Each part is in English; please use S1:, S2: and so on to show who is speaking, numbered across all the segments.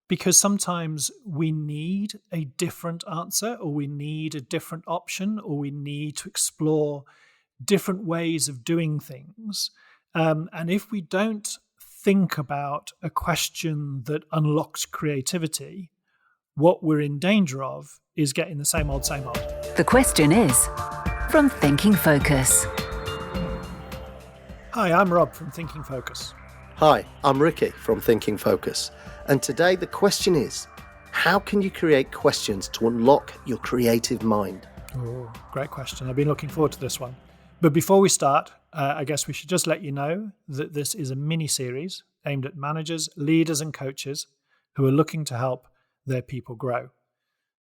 S1: Because sometimes we need a different answer, or we need a different option, or we need to explore different ways of doing things. And if we don't think about a question that unlocks creativity, what we're in danger of is getting the same old, same old.
S2: The question is from Thinking Focus.
S1: Hi, I'm Rob from Thinking Focus.
S3: Hi, I'm Ricky from Thinking Focus. And today the question is, how can you create questions to unlock your creative mind?
S1: Oh, great question. I've been looking forward to this one. But before we start, I guess we should just let you know that this is a mini-series aimed at managers, leaders and coaches who are looking to help their people grow.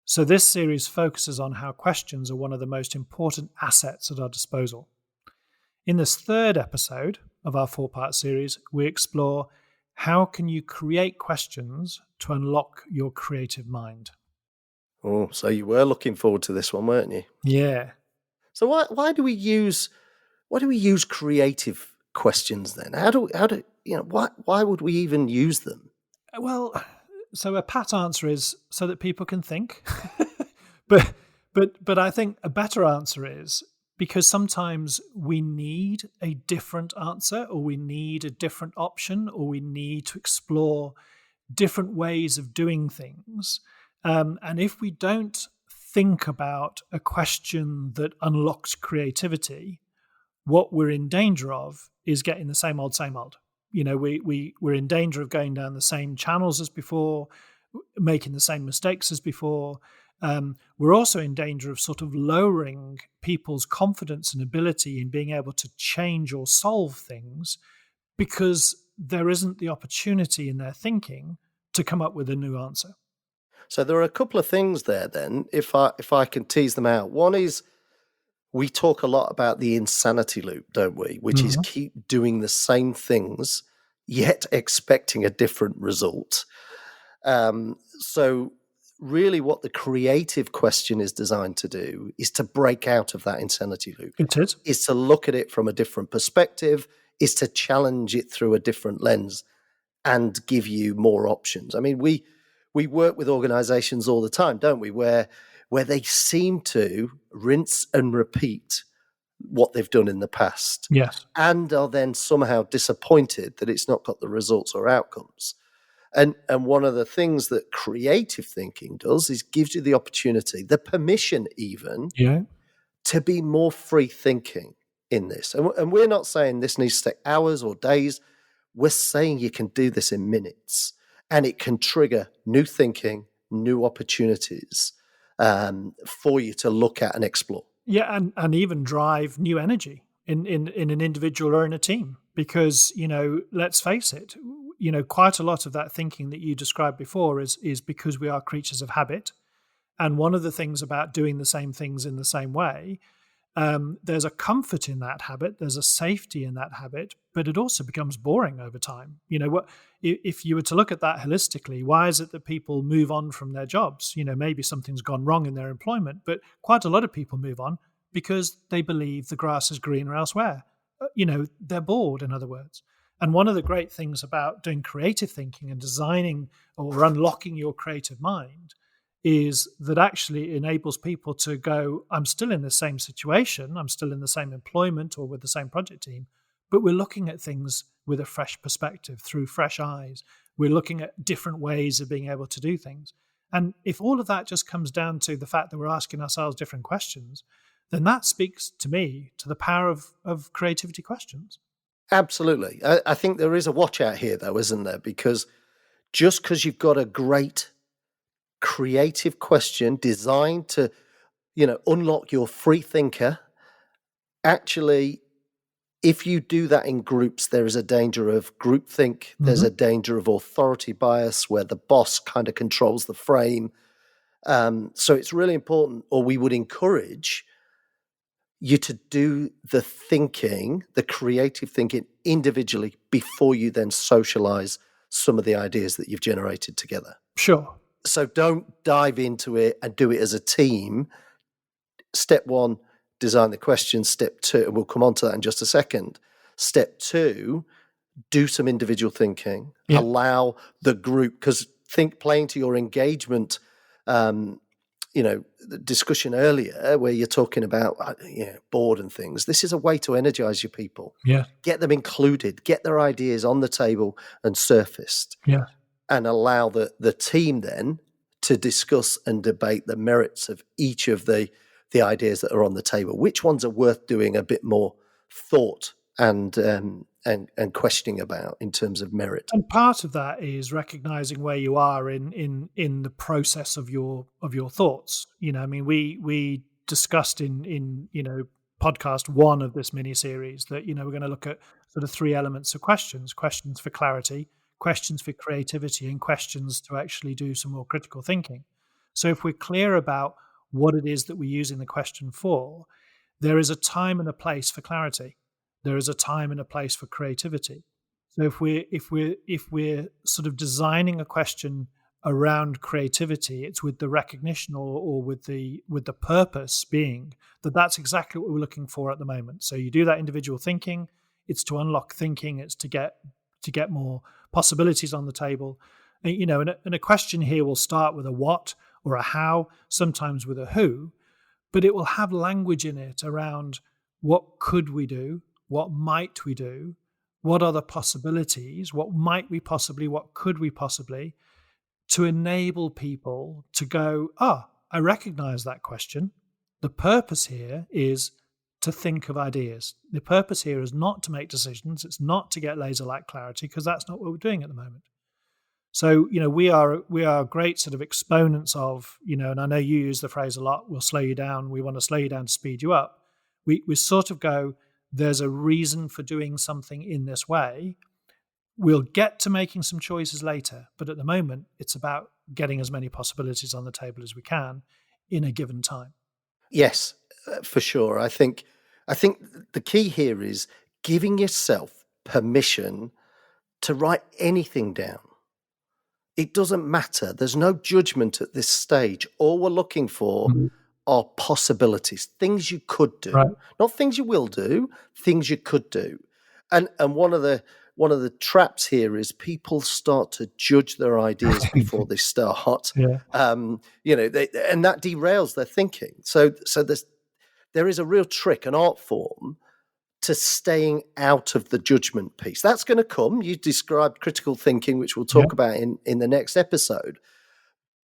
S1: So this series focuses on how questions are one of the most important assets at our disposal. In this third episode of our 4-part series, we explore how can you create questions to unlock your creative mind.
S3: Oh, so you were looking forward to this one, weren't you?
S1: Yeah.
S3: So why do we use creative questions then? Why would we even use them?
S1: Well, so a pat answer is so that people can think. but I think a better answer is because sometimes we need a different answer, or we need a different option, or we need to explore different ways of doing things. And if we don't think about a question that unlocks creativity, what we're in danger of is getting the same old, same old. You know, we're in danger of going down the same channels as before, making the same mistakes as before. We're also in danger of sort of lowering people's confidence and ability in being able to change or solve things because there isn't the opportunity in their thinking to come up with a new answer.
S3: So there are a couple of things there then, if I can tease them out. One is we talk a lot about the insanity loop, don't we? Which is keep doing the same things, yet expecting a different result. So really what the creative question is designed to do is to break out of that insanity loop.
S1: It
S3: is to look at it from a different perspective, is to challenge it through a different lens and give you more options. I mean, we work with organizations all the time, don't we, where they seem to rinse and repeat what they've done in the past.
S1: Yes.
S3: And are then somehow disappointed that it's not got the results or outcomes. And one of the things that creative thinking does is gives you the opportunity, the permission even, to be more free thinking in this. And we're not saying this needs to take hours or days. We're saying you can do this in minutes, and it can trigger new thinking, new opportunities for you to look at and explore.
S1: Yeah, and even drive new energy in an individual or in a team. Because, let's face it, quite a lot of that thinking that you described before is because we are creatures of habit. And one of the things about doing the same things in the same way, there's a comfort in that habit, there's a safety in that habit, but it also becomes boring over time. If you were to look at that holistically, why is it that people move on from their jobs? Maybe something's gone wrong in their employment, but quite a lot of people move on because they believe the grass is greener elsewhere. They're bored, in other words. And one of the great things about doing creative thinking and designing or unlocking your creative mind is that actually enables people to go, I'm still in the same situation, I'm still in the same employment or with the same project team, but we're looking at things with a fresh perspective, through fresh eyes. We're looking at different ways of being able to do things. And if all of that just comes down to the fact that we're asking ourselves different questions, then that speaks to me to the power of creativity questions.
S3: Absolutely. I think there is a watch out here, though, isn't there? Because just because you've got a great creative question designed to, unlock your free thinker, actually, if you do that in groups, there is a danger of groupthink. There's a danger of authority bias where the boss kind of controls the frame. So it's really important, or we would encourage you to do the thinking, the creative thinking individually before you then socialize some of the ideas that you've generated together.
S1: Sure.
S3: So don't dive into it and do it as a team. Step one, design the question. Step two, and we'll come on to that in just a second. Step two, do some individual thinking. Allow the group, because playing to your engagement, the discussion earlier where you're talking about board and things. This is a way to energize your people.
S1: Yeah.
S3: Get them included, get their ideas on the table and surfaced.
S1: Yeah.
S3: And allow the team then to discuss and debate the merits of each of the ideas that are on the table. Which ones are worth doing a bit more thought and questioning about in terms of merit.
S1: And part of that is recognizing where you are in the process of your thoughts. We discussed in podcast 1 of this mini series that we're going to look at sort of 3 elements of questions for clarity, questions for creativity, and questions to actually do some more critical thinking. So if we're clear about what it is that we're using the question for, there is a time and a place for clarity. There is a time and a place for creativity. So if we're sort of designing a question around creativity, it's with the recognition or with the purpose being that that's exactly what we're looking for at the moment. So you do that individual thinking, it's to unlock thinking, it's to get more possibilities on the table. And a question here will start with a what or a how, sometimes with a who, but it will have language in it around what could we do, what might we do, what are the possibilities, what might we possibly, what could we possibly, to enable people to go, I recognize that question. The purpose here is to think of ideas. The purpose here is not to make decisions. It's not to get laser-like clarity, because that's not what we're doing at the moment. So, we are great sort of exponents of, and I know you use the phrase a lot, we'll slow you down. We want to slow you down to speed you up. We sort of go, there's a reason for doing something in this way. We'll get to making some choices later, but at the moment, it's about getting as many possibilities on the table as we can in a given time.
S3: Yes, for sure. I think the key here is giving yourself permission to write anything down. It doesn't matter. There's no judgment at this stage. All we're looking for are possibilities, things you could do, right. Not things you will do, things you could do. And one of the traps here is people start to judge their ideas before they start.
S1: Yeah.
S3: And that derails their thinking. So there is a real trick, an art form to staying out of the judgment piece. That's going to come. You described critical thinking, which we'll talk about in the next episode.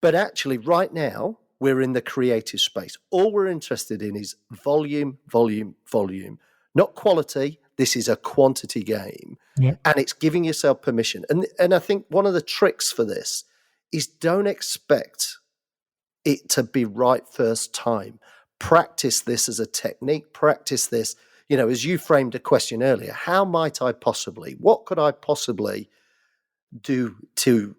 S3: But actually, right now, we're in the creative space. All we're interested in is volume, volume, volume, not quality. This is a quantity game.
S1: Yeah.
S3: And it's giving yourself permission. And I think one of the tricks for this is don't expect it to be right first time. Practice this as a technique. Practice this, as you framed a question earlier, what could I possibly do to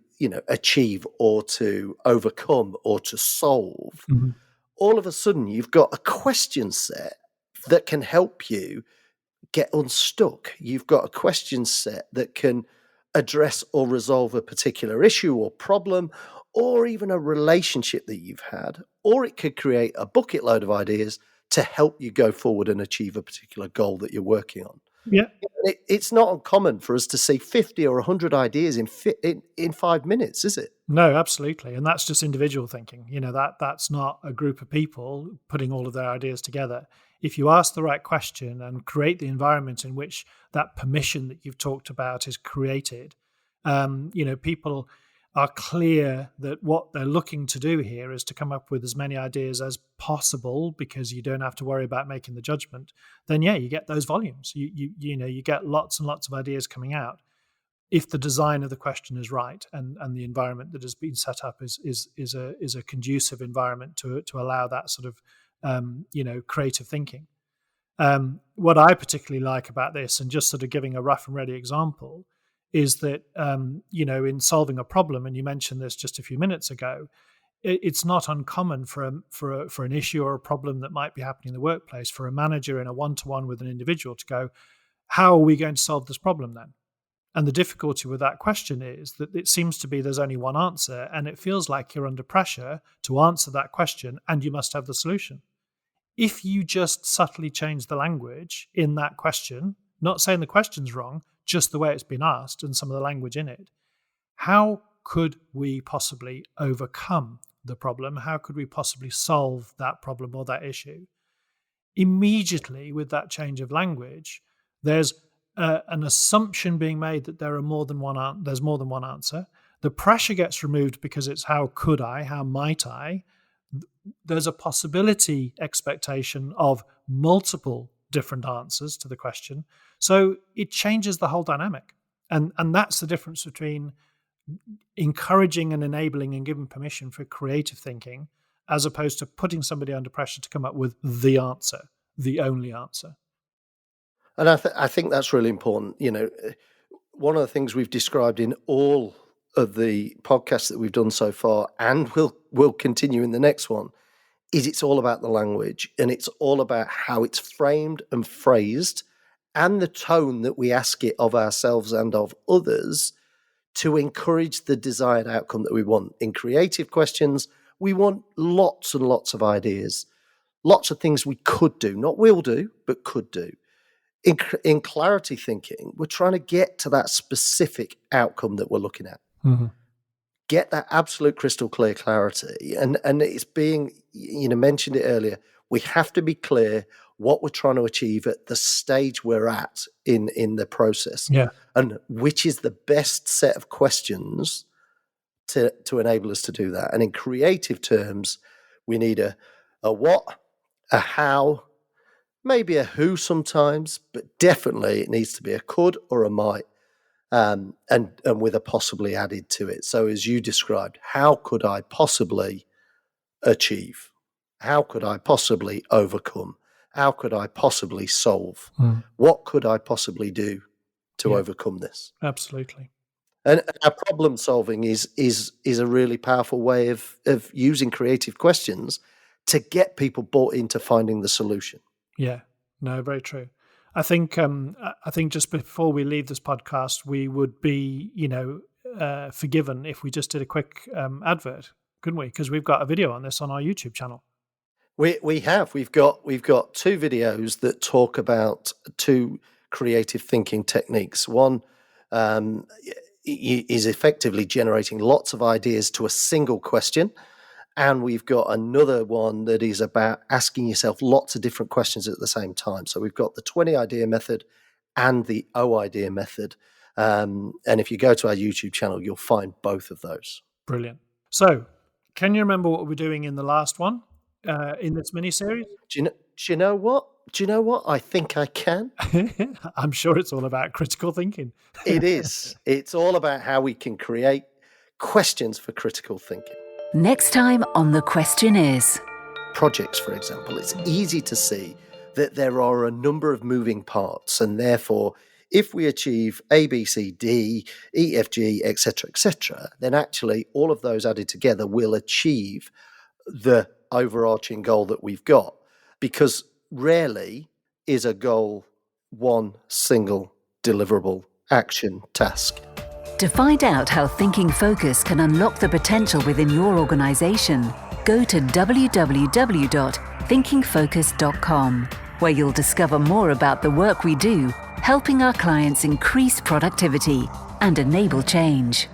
S3: achieve or to overcome or to solve?
S1: Mm-hmm.
S3: All of a sudden, you've got a question set that can help you get unstuck. You've got a question set that can address or resolve a particular issue or problem, or even a relationship that you've had, or it could create a bucket load of ideas to help you go forward and achieve a particular goal that you're working on.
S1: Yeah,
S3: it's not uncommon for us to see 50 or 100 ideas in 5 minutes, is it?
S1: No, absolutely. And that's just individual thinking. That's not a group of people putting all of their ideas together. If you ask the right question and create the environment in which that permission that you've talked about is created, people are clear that what they're looking to do here is to come up with as many ideas as possible, because you don't have to worry about making the judgment. Then you get those volumes. You get lots and lots of ideas coming out if the design of the question is right and the environment that has been set up is a conducive environment to allow that sort of creative thinking. What I particularly like about this, and just sort of giving a rough and ready example, is that, in solving a problem, and you mentioned this just a few minutes ago, it's not uncommon for an issue or a problem that might be happening in the workplace for a manager in a one-to-one with an individual to go, how are we going to solve this problem then? And the difficulty with that question is that it seems to be there's only one answer, and it feels like you're under pressure to answer that question and you must have the solution. If you just subtly change the language in that question, not saying the question's wrong, just the way it's been asked and some of the language in it, how could we possibly overcome the problem? How could we possibly solve that problem or that issue? Immediately, with that change of language, there's an assumption being made that there's more than one answer. The pressure gets removed because it's how could I, how might I. There's a possibility expectation of multiple different answers to the question. So it changes the whole dynamic. And that's the difference between encouraging and enabling and giving permission for creative thinking, as opposed to putting somebody under pressure to come up with the answer, the only answer.
S3: And I think that's really important. You know, one of the things we've described in all of the podcasts that we've done so far, and will continue in the next one, is it's all about the language, and it's all about how it's framed and phrased, and the tone that we ask it of ourselves and of others to encourage the desired outcome that we want. In creative questions, we want lots and lots of ideas, lots of things we could do, not will do, but could do. In clarity thinking, we're trying to get to that specific outcome that we're looking at.
S1: Mm-hmm.
S3: Get that absolute crystal clear clarity. And it's being, mentioned it earlier, we have to be clear what we're trying to achieve at the stage we're at in the process.
S1: Yeah.
S3: And which is the best set of questions to enable us to do that. And in creative terms, we need a what, a how, maybe a who sometimes, but definitely it needs to be a could or a might, and with a possibly added to it. So as you described, how could I possibly achieve? How could I possibly overcome? How could I possibly solve? What could I possibly do to overcome this?
S1: Absolutely.
S3: And our problem solving is a really powerful way of using creative questions to get people bought into finding the solution.
S1: Yeah, no, very true. I think just before we leave this podcast, we would be, forgiven if we just did a quick advert, couldn't we? Because we've got a video on this on our YouTube channel.
S3: We have. We've got 2 videos that talk about 2 creative thinking techniques. One is effectively generating lots of ideas to a single question. And we've got another one that is about asking yourself lots of different questions at the same time. So we've got the 20 idea method and the O idea method. And if you go to our YouTube channel, you'll find both of those.
S1: Brilliant. So can you remember what we're doing in the last one in this mini-series?
S3: Do you know what? I think I can.
S1: I'm sure it's all about critical thinking.
S3: It is. It's all about how we can create questions for critical thinking.
S2: Next time on The Question Is.
S3: Projects, for example, it's easy to see that there are a number of moving parts, and therefore, if we achieve A, B, C, D, E, F, G, etc., then actually all of those added together will achieve the overarching goal that we've got, because rarely is a goal one single deliverable action task.
S2: To find out how Thinking Focus can unlock the potential within your organization, go to www.thinkingfocus.com, where you'll discover more about the work we do, helping our clients increase productivity and enable change.